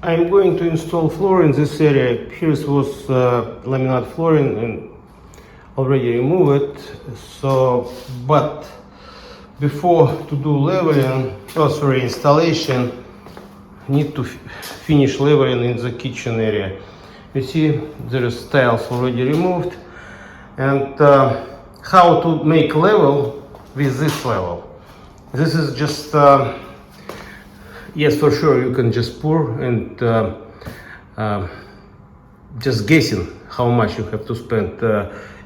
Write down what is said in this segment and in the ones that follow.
I'm going to install floor in this area. Here was laminate flooring and already remove it. So, but before to do leveling, installation, need to finish leveling in the kitchen area. You see, there is tiles already removed, and how to make level with this level. This is just yes, for sure you can just pour and just guessing how much you have to spend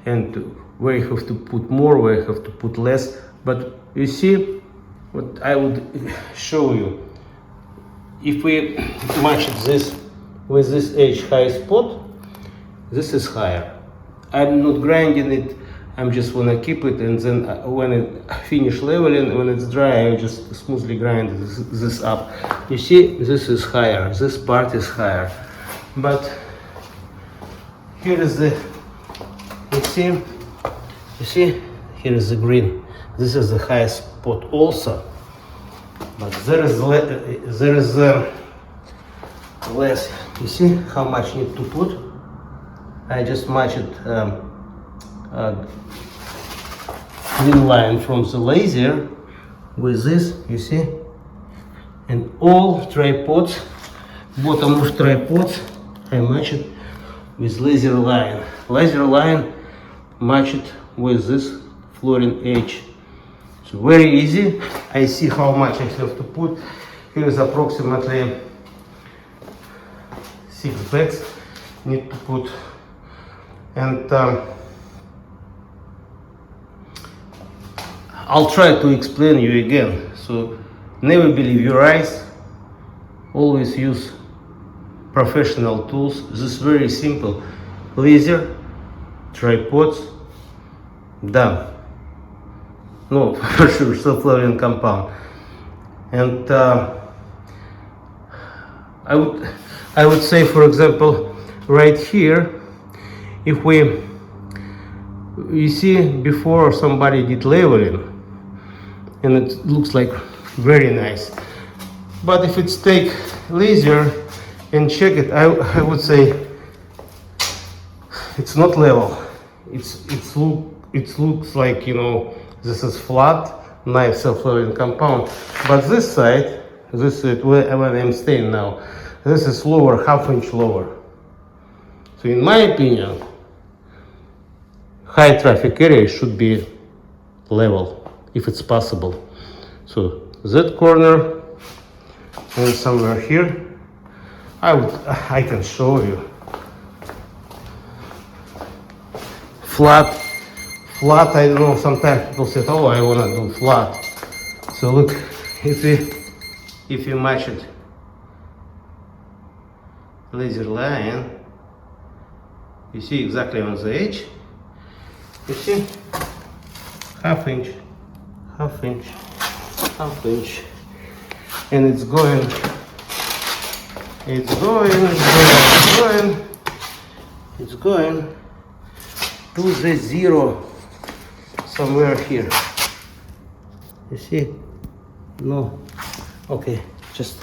and where you have to put more, where you have to put less. But you see, what I would show you, if we match this with this edge high spot, this is higher. I'm not grinding it, I'm just wanna keep it, and then when it finish leveling, when it's dry, I just smoothly grind this up. You see, this is higher, this part is higher. But here is the, you see, here is the green. This is the highest spot also, but there is less. You see how much need to put? I just match it clean line from the laser with this, you see, and all tripods, bottom of tripods, I match it with laser line. Laser line match it with this flooring edge. So very easy. I see how much I have to put. Here is approximately 6 bags need to put, and I'll try to explain you again. So never believe your eyes, always use professional tools. This is very simple. Laser, tripods, done. No, for sure, subfloor compound. And I would say, for example, right here, if you see before somebody did leveling, and it looks like very nice. But if it's take laser and check it, I would say it's not level. It looks like, you know, this is flat, nice self-leveling compound. But this side, where I'm staying now, this is lower, half-inch lower. So in my opinion, high traffic area should be level, if it's possible. So that corner and somewhere here, I can show you. Flat, I don't know, sometimes people say, oh, I wanna do flat. So look, if you match it, laser line, you see exactly on the edge, you see, half inch, and it's going to the zero somewhere here. You see? No. Okay, just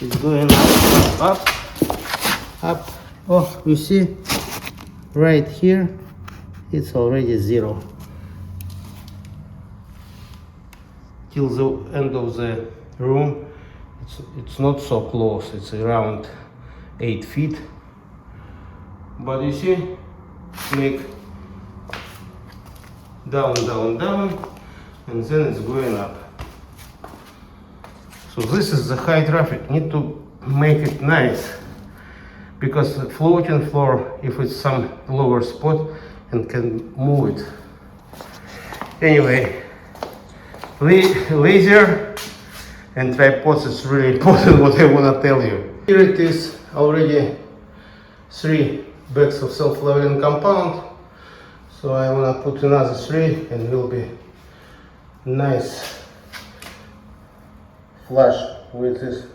it's going up. Oh, you see? Right here, it's already zero. Till the end of the room, it's not so close. It's around 8 feet. But you see, make down, and then it's going up. So this is the high traffic. Need to make it nice, because the floating floor, if it's some lower spot, and can move it. Anyway, laser and tripods is really important, what I want to tell you. Here it is, already 3 bags of self-leveling compound. So I want to put another 3, and will be nice flush with this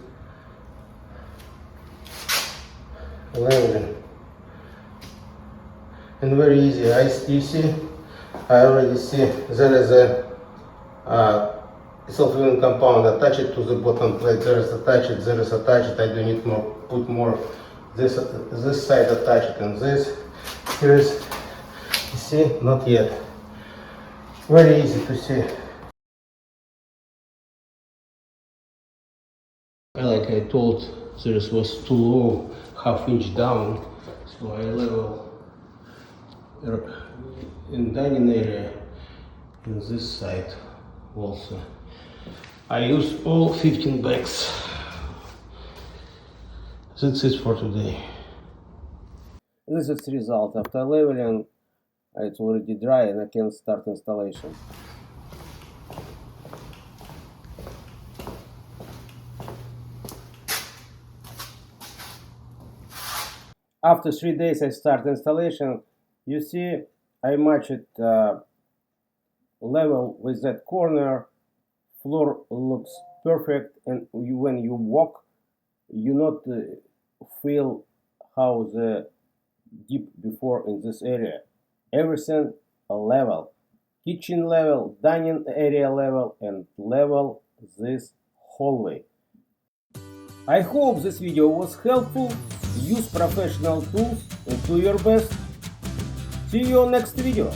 leveling. And very easy. You see, I already see there is a self-healing compound, attach it to the bottom plate. There is attach it, there is attach it. I do need more, put more. This side attach it, and this here is, you see, not yet. Very easy to see. Like I told, this was too low, half-inch down, so I level in dining area in this side also. I use all 15 bags. That's it for today. This is the result. After leveling, it's already dry and I can start installation. After 3 days I start installation. You see, I match it level with that corner. Floor looks perfect, and when you walk, you not feel how the deep before in this area. Everything level. Kitchen level, dining area level, and level this hallway. I hope this video was helpful. Use professional tools and do your best. See you on next video.